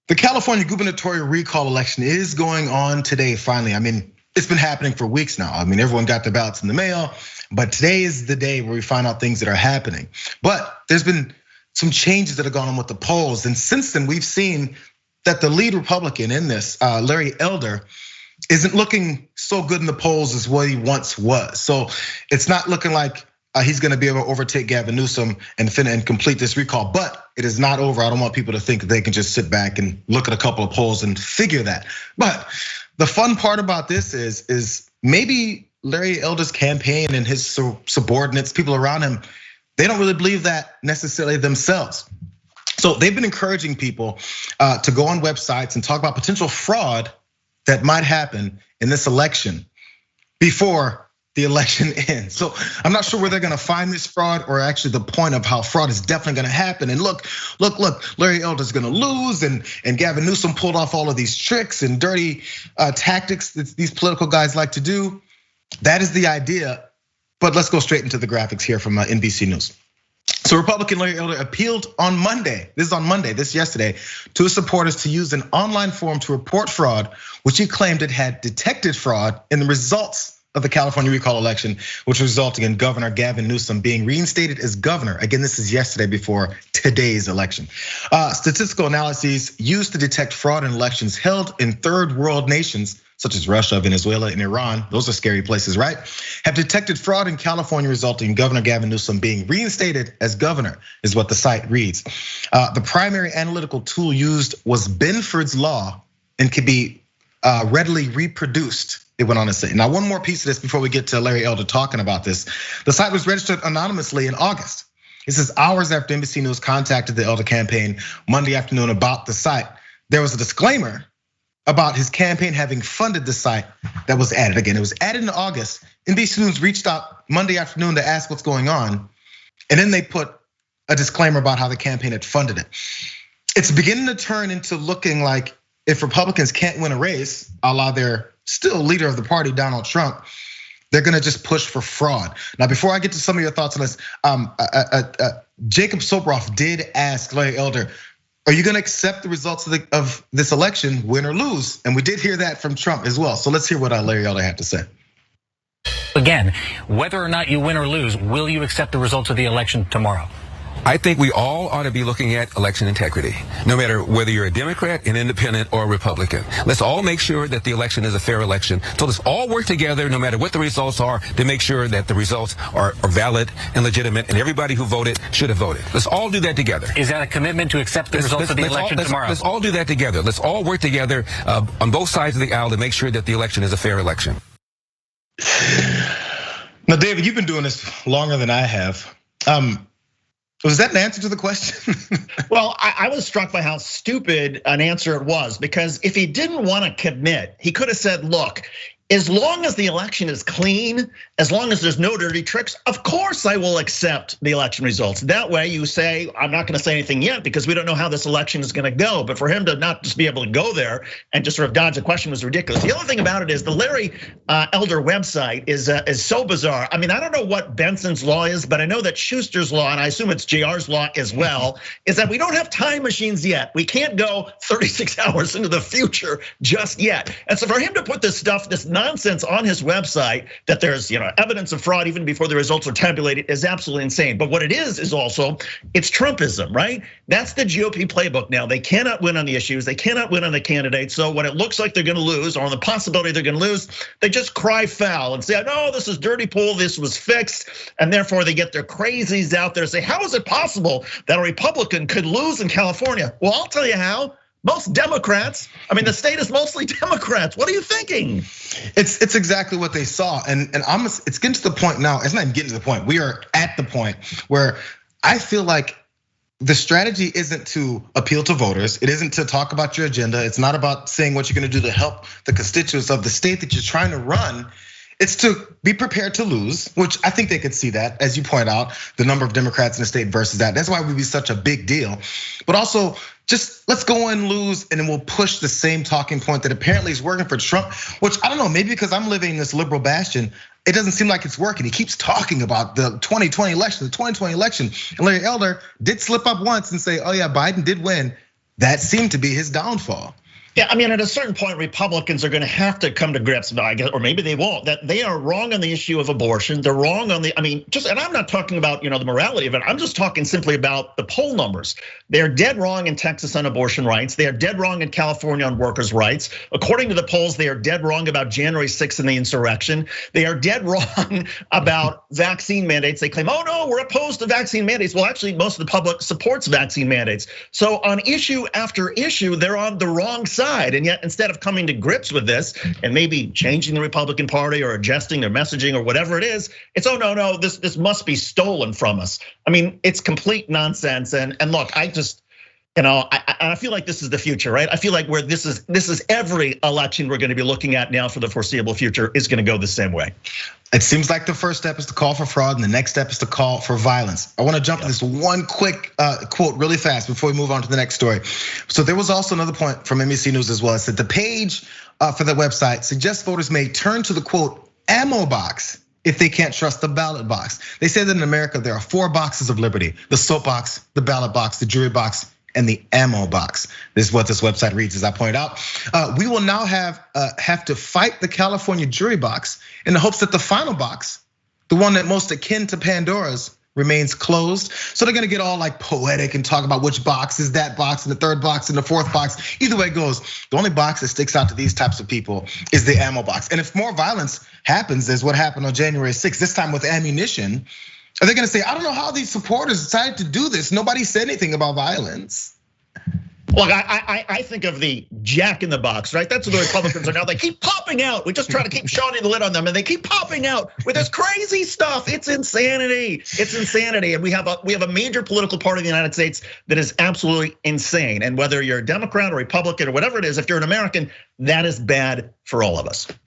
The California gubernatorial recall election is going on today, finally. I mean, it's been happening for weeks now. I mean, everyone got their ballots in the mail, but today is the day where we find out things that are happening. But there's been some changes that have gone on with the polls. And since then, we've seen that the lead Republican in this, Larry Elder, isn't looking so good in the polls as what he once was. So it's not looking like he's gonna be able to overtake Gavin Newsom and complete this recall, but it is not over. I don't want people to think that they can just sit back and look at a couple of polls and figure that. But the fun part about this is maybe Larry Elder's campaign and his subordinates, people around him, they don't really believe that necessarily themselves. So they've been encouraging people to go on websites and talk about potential fraud that might happen in this election before the election ends. So I'm not sure where they're gonna find this fraud or actually the point of how fraud is definitely gonna happen. And look, Larry Elder's gonna lose and Gavin Newsom pulled off all of these tricks and dirty tactics that these political guys like to do. That is the idea, but let's go straight into the graphics here from NBC News. So Republican Larry Elder appealed on Monday, this yesterday, to his supporters to use an online form to report fraud, which he claimed it had detected fraud in the results of the California recall election, which resulting in Governor Gavin Newsom being reinstated as governor. Again, this is yesterday before today's election. Statistical analyses used to detect fraud in elections held in third world nations, such as Russia, Venezuela, and Iran, those are scary places, right? Have detected fraud in California, resulting in Governor Gavin Newsom being reinstated as governor, is what the site reads. The primary analytical tool used was Benford's Law and could be readily reproduced, it went on to say. Now, one more piece of this before we get to Larry Elder talking about this. The site was registered anonymously in August. It says hours after NBC News contacted the Elder campaign Monday afternoon about the site, there was a disclaimer about his campaign having funded the site that was added. Again, it was added in August. NBC News reached out Monday afternoon to ask what's going on. And then they put a disclaimer about how the campaign had funded it. It's beginning to turn into looking like if Republicans can't win a race, a la their still leader of the party, Donald Trump, they're gonna just push for fraud. Now, before I get to some of your thoughts on this, Jacob Sobroff did ask Larry Elder, are you gonna accept the results of this election, win or lose? And we did hear that from Trump as well. So let's hear what Larry Elder had to say. Again, whether or not you win or lose, will you accept the results of the election tomorrow? I think we all ought to be looking at election integrity, no matter whether you're a Democrat, an independent, or a Republican. Let's all make sure that the election is a fair election. So let's all work together, no matter what the results are, to make sure that the results are valid and legitimate, and everybody who voted should have voted. Let's all do that together. Is that a commitment to accept the results of the election tomorrow? Let's all do that together. Let's all work together on both sides of the aisle to make sure that the election is a fair election. Now, David, you've been doing this longer than I have. Was that an answer to the question? Well, I was struck by how stupid an answer it was, because if he didn't want to commit, he could have said, look, as long as the election is clean, as long as there's no dirty tricks, of course I will accept the election results. That way you say, I'm not gonna say anything yet because we don't know how this election is gonna go. But for him to not just be able to go there and just sort of dodge the question was ridiculous. The other thing about it is the Larry Elder website is so bizarre. I mean, I don't know what Benson's law is, but I know that Shuster's law, and I assume it's Jayar's law as well, is that we don't have time machines yet. We can't go 36 hours into the future just yet. And so for him to put this stuff, this nonsense on his website that there's evidence of fraud even before the results are tabulated is absolutely insane. But what it is also, it's Trumpism, right? That's the GOP playbook now. They cannot win on the issues, they cannot win on the candidates. So when it looks like they're gonna lose, or on the possibility they're gonna lose, they just cry foul and say, no, this is dirty pool, this was fixed. And therefore they get their crazies out there and say, how is it possible that a Republican could lose in California? Well, I'll tell you how. Most Democrats, I mean, the state is mostly Democrats. What are you thinking? It's exactly what they saw, and it's getting to the point now. It's not even getting to the point. We are at the point where I feel like the strategy isn't to appeal to voters. It isn't to talk about your agenda. It's not about saying what you're gonna do to help the constituents of the state that you're trying to run. It's to be prepared to lose, which I think they could see that, as you point out, the number of Democrats in the state versus that. That's why it would be such a big deal. But also, just let's go and lose, and then we'll push the same talking point that apparently is working for Trump, which I don't know, maybe because I'm living in this liberal bastion, it doesn't seem like it's working. He keeps talking about the 2020 election, And Larry Elder did slip up once and say, oh yeah, Biden did win. that seemed to be his downfall. Yeah, I mean, at a certain point, Republicans are going to have to come to grips, I guess, or maybe they won't, that they are wrong on the issue of abortion. They're wrong on I mean, and I'm not talking about, the morality of it. I'm just talking simply about the poll numbers. They're dead wrong in Texas on abortion rights. They are dead wrong in California on workers' rights. According to the polls, they are dead wrong about January 6th and the insurrection. They are dead wrong about vaccine mandates. They claim, oh no, we're opposed to vaccine mandates. Well, actually, most of the public supports vaccine mandates. So on issue after issue, they're on the wrong side. And yet, instead of coming to grips with this and maybe changing the Republican Party or adjusting their messaging or whatever it is, it's no, this must be stolen from us. I mean, it's complete nonsense. And look, I just, I feel like this is the future, right? I feel like where this is every election we're going to be looking at now for the foreseeable future is going to go the same way. It seems like the first step is to call for fraud and the next step is to call for violence. I want to jump to this one quick quote really fast before we move on to the next story. So there was also another point from NBC News as well. It said the page for the website suggests voters may turn to the quote ammo box if they can't trust the ballot box. They say that in America there are 4 boxes of liberty: the soap box, the ballot box, the jury box, and the ammo box. This is what this website reads, as I pointed out. We will now have to fight the California jury box in the hopes that the final box, the one that most akin to Pandora's, remains closed. So they're gonna get all like poetic and talk about which box is that box and the third box and the fourth box. Either way it goes, the only box that sticks out to these types of people is the ammo box. And if more violence happens, as what happened on January 6th, this time with ammunition, are they gonna say, I don't know how these supporters decided to do this. Nobody said anything about violence. Look, I think of the Jack in the Box, right? That's what the Republicans are now. They keep popping out. We just try to keep shining the lid on them, and they keep popping out with this crazy stuff. It's insanity. It's insanity, and we have a major political party in the United States that is absolutely insane. And whether you're a Democrat or Republican or whatever it is, if you're an American, that is bad for all of us.